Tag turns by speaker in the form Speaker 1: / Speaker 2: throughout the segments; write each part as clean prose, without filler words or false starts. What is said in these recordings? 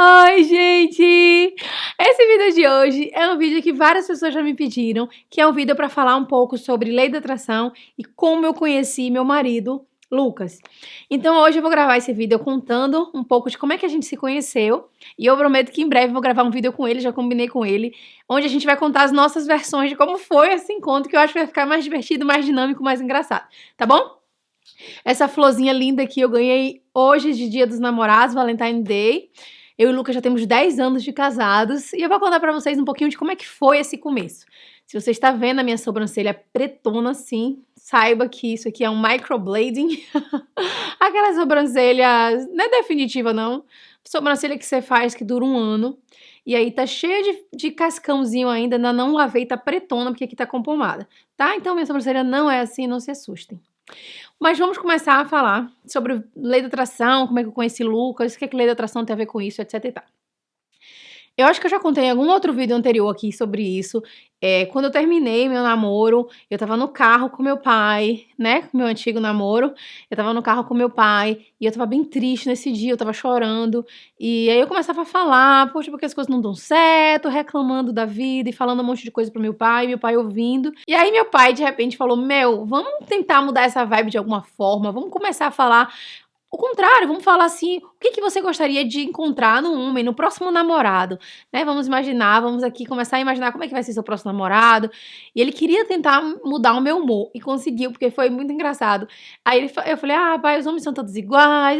Speaker 1: Oi, gente! Esse vídeo de hoje é um vídeo que várias pessoas já me pediram, que é um vídeo para falar um pouco sobre lei da atração e como eu conheci meu marido, Lucas. Então hoje eu vou gravar esse vídeo contando um pouco de como é que a gente se conheceu e eu prometo que em breve eu vou gravar um vídeo com ele, já combinei com ele, onde a gente vai contar as nossas versões de como foi esse encontro, que eu acho que vai ficar mais divertido, mais dinâmico, mais engraçado, tá bom? Essa florzinha linda aqui eu ganhei hoje de Dia dos Namorados, Valentine Day. Eu e o Lucas já temos 10 anos de casados e eu vou contar pra vocês um pouquinho de como é que foi esse começo. Se você está vendo a minha sobrancelha pretona assim, saiba que isso aqui é um microblading. Aquela sobrancelha, não é definitiva não, sobrancelha que você faz que dura um ano. E aí tá cheia de cascãozinho ainda não lavei, tá pretona porque aqui tá com pomada, tá? Então minha sobrancelha não é assim, não se assustem. Mas vamos começar a falar sobre lei da atração, como é que eu conheci Lucas, o que é que lei da atração tem a ver com isso, etc e tal. Eu acho que eu já contei em algum outro vídeo anterior aqui sobre isso. Quando eu terminei meu namoro, eu tava no carro com meu pai, né? Meu antigo namoro. Eu tava no carro com meu pai e eu tava bem triste nesse dia, eu tava chorando. E aí eu começava a falar, poxa, porque as coisas não dão certo, reclamando da vida e falando um monte de coisa pro meu pai ouvindo. E aí meu pai, de repente, falou, Mel, vamos tentar mudar essa vibe de alguma forma, vamos começar a falar o contrário, vamos falar assim, o que você gostaria de encontrar no homem, no próximo namorado, né? Vamos imaginar, vamos aqui começar a imaginar como é que vai ser seu próximo namorado. E ele queria tentar mudar o meu humor, e conseguiu, porque foi muito engraçado. Aí eu falei, pai, os homens são todos iguais,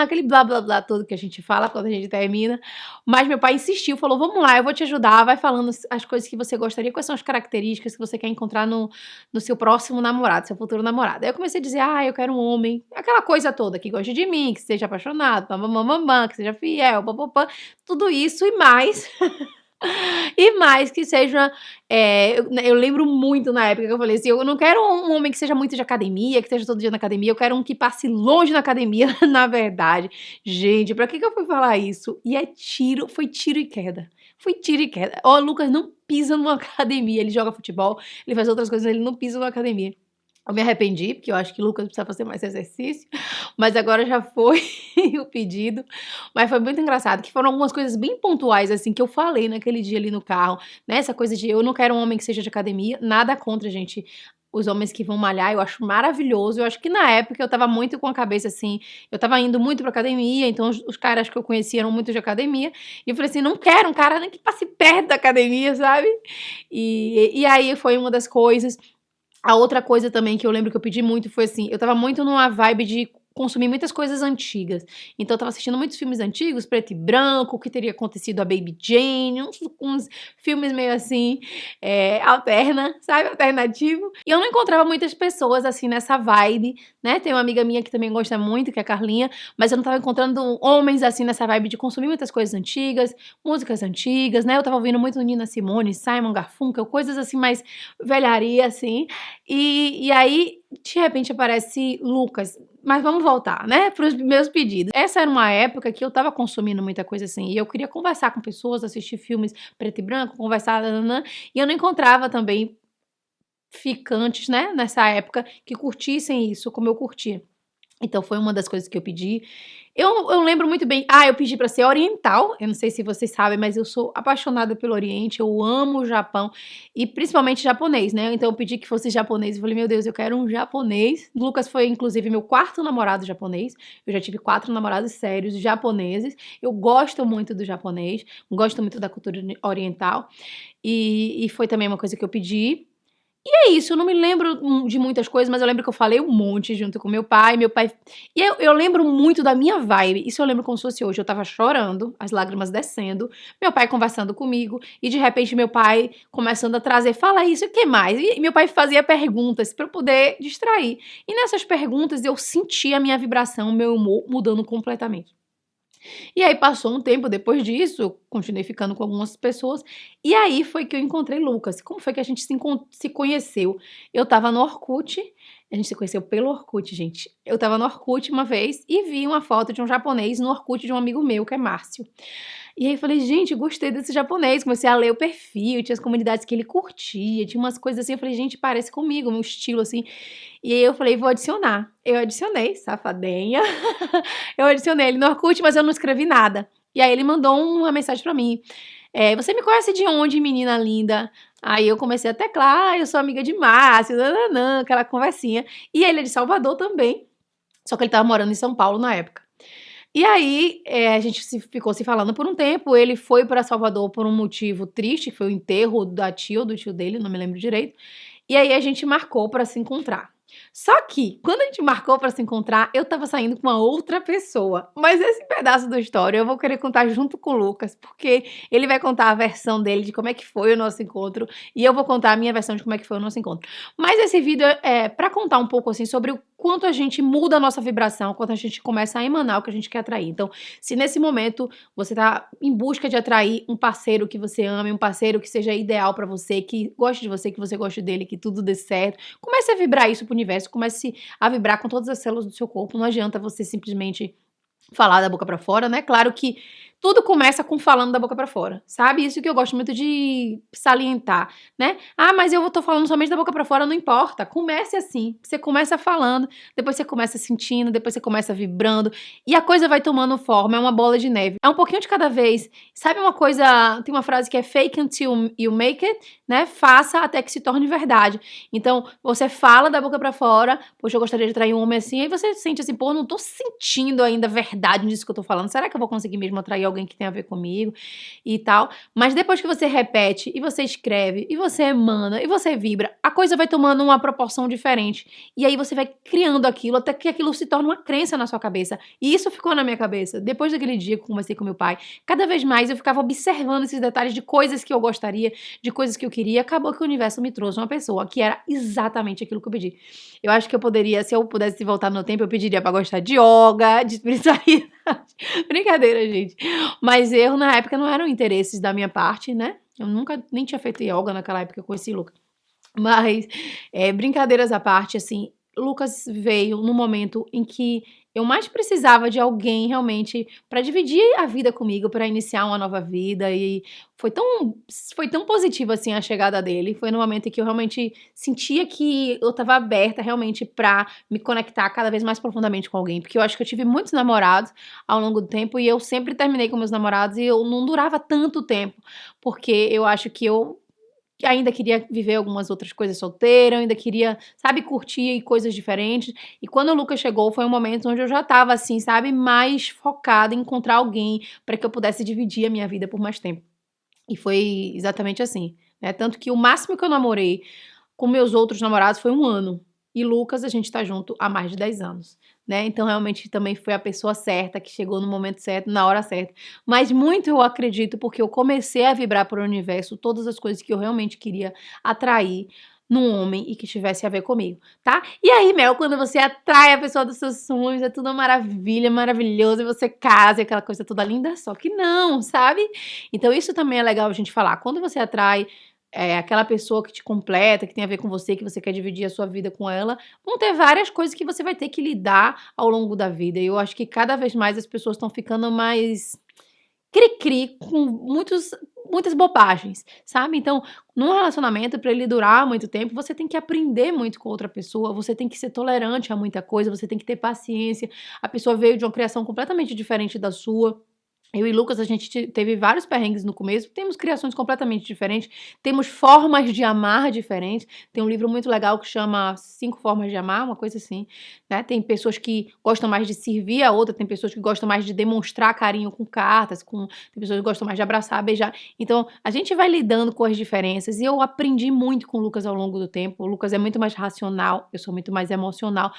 Speaker 1: aquele blá blá blá todo que a gente fala quando a gente termina. Mas meu pai insistiu, falou, vamos lá, eu vou te ajudar, vai falando as coisas que você gostaria, quais são as características que você quer encontrar no seu próximo namorado, seu futuro namorado. Aí eu comecei a dizer, eu quero um homem, aquela coisa toda que goste de mim, que seja apaixonado, que seja fiel, papapá, tudo isso e mais. E mais que seja, eu lembro muito na época que eu falei assim, eu não quero um homem que seja muito de academia, que esteja todo dia na academia, eu quero um que passe longe na academia, na verdade. Gente, pra que eu fui falar isso? E foi tiro e queda. Foi tiro e queda. Ó, o Lucas não pisa numa academia, ele joga futebol, ele faz outras coisas, ele não pisa numa academia. Eu me arrependi, porque eu acho que o Lucas precisa fazer mais exercício, mas agora já foi o pedido. Mas foi muito engraçado, que foram algumas coisas bem pontuais, assim, que eu falei naquele dia ali no carro, né? Essa coisa de eu não quero um homem que seja de academia, nada contra, gente. Os homens que vão malhar, eu acho maravilhoso. Eu acho que na época eu tava muito com a cabeça assim, eu tava indo muito pra academia, então os caras que eu conhecia eram muito de academia. E eu falei assim, não quero um cara nem que passe perto da academia, sabe? E aí foi uma das coisas. A outra coisa também que eu lembro que eu pedi muito foi assim, eu tava muito numa vibe de consumir muitas coisas antigas. Então eu tava assistindo muitos filmes antigos, preto e branco, o que teria acontecido a Baby Jane, uns filmes meio assim, alterna, sabe, alternativo. E eu não encontrava muitas pessoas assim nessa vibe, né? Tem uma amiga minha que também gosta muito, que é a Carlinha, mas eu não tava encontrando homens assim nessa vibe de consumir muitas coisas antigas, músicas antigas, né? Eu tava ouvindo muito Nina Simone, Simon Garfunkel, coisas assim mais velharia assim. E aí, de repente, aparece Lucas. Mas vamos voltar, né, para os meus pedidos. Essa era uma época que eu tava consumindo muita coisa assim, e eu queria conversar com pessoas, assistir filmes preto e branco, conversar, e eu não encontrava também ficantes, né, nessa época, que curtissem isso como eu curtia. Então foi uma das coisas que eu pedi. Eu lembro muito bem, eu pedi pra ser oriental, eu não sei se vocês sabem, mas eu sou apaixonada pelo Oriente, eu amo o Japão, e principalmente japonês, né, então eu pedi que fosse japonês, eu falei, meu Deus, eu quero um japonês. Lucas foi inclusive meu quarto namorado japonês, eu já tive 4 namorados sérios japoneses, eu gosto muito do japonês, gosto muito da cultura oriental, e foi também uma coisa que eu pedi. E é isso, eu não me lembro de muitas coisas, mas eu lembro que eu falei um monte junto com meu pai. E eu lembro muito da minha vibe, isso eu lembro como se fosse hoje. Eu tava chorando, as lágrimas descendo, meu pai conversando comigo, e de repente meu pai começando a trazer, fala isso, e o que mais? E meu pai fazia perguntas pra eu poder distrair. E nessas perguntas eu senti a minha vibração, o meu humor mudando completamente. E aí passou um tempo depois disso, eu continuei ficando com algumas pessoas, e aí foi que eu encontrei Lucas. Como foi que a gente se conheceu? Eu tava no Orkut, a gente se conheceu pelo Orkut, gente. Eu tava no Orkut uma vez e vi uma foto de um japonês no Orkut de um amigo meu, que é Márcio. E aí eu falei, gente, gostei desse japonês, comecei a ler o perfil, tinha as comunidades que ele curtia, tinha umas coisas assim, eu falei, gente, parece comigo, meu estilo assim. E aí eu falei, vou adicionar. Eu adicionei, safadinha. Eu adicionei ele no Orkut, mas eu não escrevi nada. E aí ele mandou uma mensagem pra mim. Você me conhece de onde, menina linda? Aí eu comecei a teclar, eu sou amiga de Márcio, nananã, aquela conversinha. E ele é de Salvador também, só que ele tava morando em São Paulo na época. E aí, a gente ficou se falando por um tempo, ele foi pra Salvador por um motivo triste, que foi o enterro da tia ou do tio dele, não me lembro direito. E aí a gente marcou pra se encontrar. Só que, quando a gente marcou pra se encontrar, eu tava saindo com uma outra pessoa. Mas esse pedaço da história eu vou querer contar junto com o Lucas, porque ele vai contar a versão dele de como é que foi o nosso encontro e eu vou contar a minha versão de como é que foi o nosso encontro. Mas esse vídeo é pra contar um pouco assim sobre o quanto a gente muda a nossa vibração, quanto a gente começa a emanar o que a gente quer atrair. Então, se nesse momento você tá em busca de atrair um parceiro que você ame, um parceiro que seja ideal pra você, que goste de você, que você goste dele, que tudo dê certo, comece a vibrar isso pro universo, comece a vibrar com todas as células do seu corpo. Não adianta você simplesmente falar da boca pra fora, né? Claro que tudo começa com falando da boca pra fora, sabe? Isso que eu gosto muito de salientar, né? Ah, mas eu tô falando somente da boca pra fora, não importa. Comece assim. Você começa falando, depois você começa sentindo, depois você começa vibrando e a coisa vai tomando forma, é uma bola de neve. É um pouquinho de cada vez. Sabe uma coisa, tem uma frase que é fake until you make it, né? Faça até que se torne verdade. Então, você fala da boca pra fora, poxa, eu gostaria de atrair um homem assim, aí você sente assim, pô, não tô sentindo ainda verdade nisso que eu tô falando. Será que eu vou conseguir mesmo atrair alguém que tem a ver comigo e tal? Mas depois que você repete, e você escreve, e você emana, e você vibra, a coisa vai tomando uma proporção diferente. E aí você vai criando aquilo, até que aquilo se torna uma crença na sua cabeça. E isso ficou na minha cabeça. Depois daquele dia que eu conversei com meu pai, cada vez mais eu ficava observando esses detalhes de coisas que eu gostaria, de coisas que eu queria. Acabou que o universo me trouxe uma pessoa que era exatamente aquilo que eu pedi. Eu acho que eu poderia, se eu pudesse voltar no tempo, eu pediria pra gostar de yoga, de espiritualidade. Brincadeira, gente. Mas eu, na época, não eram interesses da minha parte, né? Eu nunca nem tinha feito yoga naquela época que eu conheci o Lucas. Mas, brincadeiras à parte, assim, Lucas veio no momento em que eu mais precisava de alguém realmente para dividir a vida comigo, para iniciar uma nova vida, e foi tão positiva assim a chegada dele. Foi no momento em que eu realmente sentia que eu estava aberta realmente para me conectar cada vez mais profundamente com alguém, porque eu acho que eu tive muitos namorados ao longo do tempo e eu sempre terminei com meus namorados e eu não durava tanto tempo, porque eu acho que eu ainda queria viver algumas outras coisas solteira, eu ainda queria, sabe, curtir coisas diferentes. E quando o Lucas chegou, foi um momento onde eu já tava assim, sabe, mais focada em encontrar alguém para que eu pudesse dividir a minha vida por mais tempo. E foi exatamente assim, né? Tanto que o máximo que eu namorei com meus outros namorados foi 1 ano. E Lucas, a gente tá junto há mais de 10 anos, né? Então, realmente, também foi a pessoa certa, que chegou no momento certo, na hora certa. Mas muito eu acredito, porque eu comecei a vibrar para o universo todas as coisas que eu realmente queria atrair num homem e que tivesse a ver comigo, tá? E aí, Mel, quando você atrai a pessoa dos seus sonhos, é tudo uma maravilha, maravilhoso, e você casa, e aquela coisa toda linda, só que não, sabe? Então, isso também é legal a gente falar. Quando você atrai aquela pessoa que te completa, que tem a ver com você, que você quer dividir a sua vida com ela, vão ter várias coisas que você vai ter que lidar ao longo da vida. E eu acho que cada vez mais as pessoas estão ficando mais cri-cri com muitas bobagens, sabe? Então, num relacionamento, para ele durar muito tempo, você tem que aprender muito com outra pessoa, você tem que ser tolerante a muita coisa, você tem que ter paciência. A pessoa veio de uma criação completamente diferente da sua. Eu e Lucas, a gente teve vários perrengues no começo, temos criações completamente diferentes, temos formas de amar diferentes. Tem um livro muito legal que chama 5 Formas de Amar, uma coisa assim, né? Tem pessoas que gostam mais de servir a outra, tem pessoas que gostam mais de demonstrar carinho com cartas, tem pessoas que gostam mais de abraçar, beijar. Então, a gente vai lidando com as diferenças e eu aprendi muito com o Lucas ao longo do tempo. O Lucas é muito mais racional, eu sou muito mais emocional.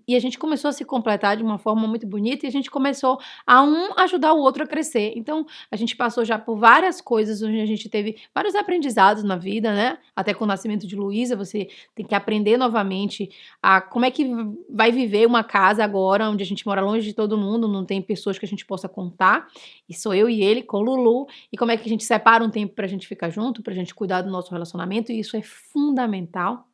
Speaker 1: E a gente começou a se completar de uma forma muito bonita e a gente começou a ajudar o outro a crescer. Então, a gente passou já por várias coisas, onde a gente teve vários aprendizados na vida, né? Até com o nascimento de Luísa, você tem que aprender novamente a como é que vai viver uma casa agora, onde a gente mora longe de todo mundo, não tem pessoas que a gente possa contar, e sou eu e ele com o Lulu, e como é que a gente separa um tempo pra gente ficar junto, pra gente cuidar do nosso relacionamento, e isso é fundamental.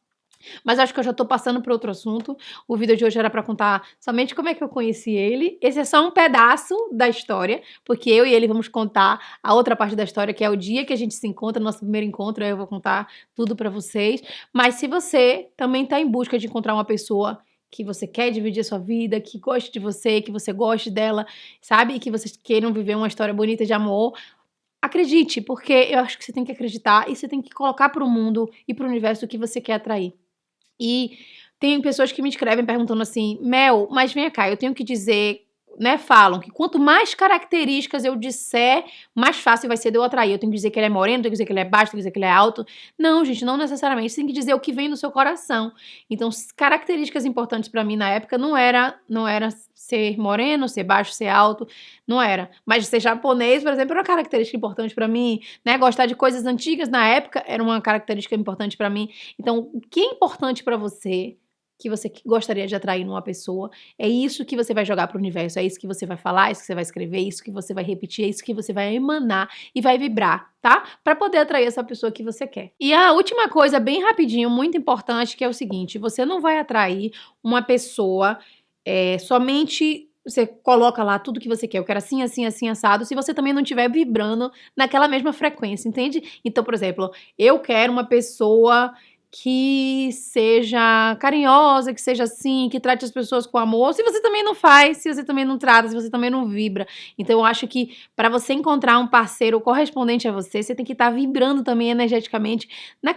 Speaker 1: Mas acho que eu já tô passando para outro assunto. O vídeo de hoje era para contar somente como é que eu conheci ele. Esse é só um pedaço da história, porque eu e ele vamos contar a outra parte da história, que é o dia que a gente se encontra, nosso primeiro encontro. Aí eu vou contar tudo para vocês. Mas se você também tá em busca de encontrar uma pessoa que você quer dividir a sua vida, que goste de você, que você goste dela, sabe? E que vocês queiram viver uma história bonita de amor. Acredite, porque eu acho que você tem que acreditar e você tem que colocar para o mundo e para o universo o que você quer atrair. E tem pessoas que me escrevem perguntando assim, Mel, mas vem cá, eu tenho que dizer, né, falam que quanto mais características eu disser, mais fácil vai ser de eu atrair. Eu tenho que dizer que ele é moreno, tenho que dizer que ele é baixo, tenho que dizer que ele é alto. Não, gente, não necessariamente. Você tem que dizer o que vem no seu coração. Então, características importantes pra mim na época não era ser moreno, ser baixo, ser alto, não era. Mas ser japonês, por exemplo, era uma característica importante pra mim, né? Gostar de coisas antigas na época era uma característica importante pra mim. Então, o que é importante pra você, que você gostaria de atrair numa pessoa, é isso que você vai jogar pro universo, é isso que você vai falar, é isso que você vai escrever, é isso que você vai repetir, é isso que você vai emanar e vai vibrar, tá? Pra poder atrair essa pessoa que você quer. E a última coisa, bem rapidinho, muito importante, que é o seguinte, você não vai atrair uma pessoa somente... Você coloca lá tudo que você quer, eu quero assim, assim, assim, assado, se você também não estiver vibrando naquela mesma frequência, entende? Então, por exemplo, eu quero uma pessoa que seja carinhosa, que seja assim, que trate as pessoas com amor, se você também não faz, se você também não trata, se você também não vibra. Então eu acho que para você encontrar um parceiro correspondente a você, você tem que estar vibrando também energeticamente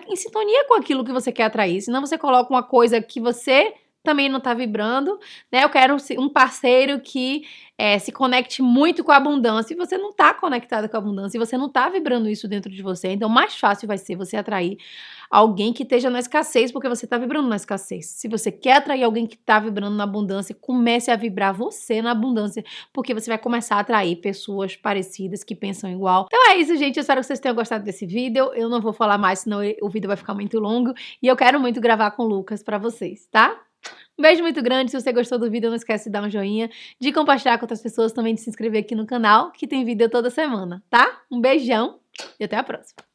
Speaker 1: em sintonia com aquilo que você quer atrair, senão você coloca uma coisa que você também não tá vibrando, né? Eu quero um parceiro que se conecte muito com a abundância, e você não tá conectada com a abundância, e você não tá vibrando isso dentro de você, então mais fácil vai ser você atrair alguém que esteja na escassez, porque você tá vibrando na escassez. Se você quer atrair alguém que tá vibrando na abundância, comece a vibrar você na abundância, porque você vai começar a atrair pessoas parecidas, que pensam igual. Então é isso, gente, eu espero que vocês tenham gostado desse vídeo, eu não vou falar mais, senão o vídeo vai ficar muito longo, e eu quero muito gravar com o Lucas pra vocês, tá? Um beijo muito grande, se você gostou do vídeo, não esquece de dar um joinha, de compartilhar com outras pessoas, também de se inscrever aqui no canal, que tem vídeo toda semana, tá? Um beijão e até a próxima!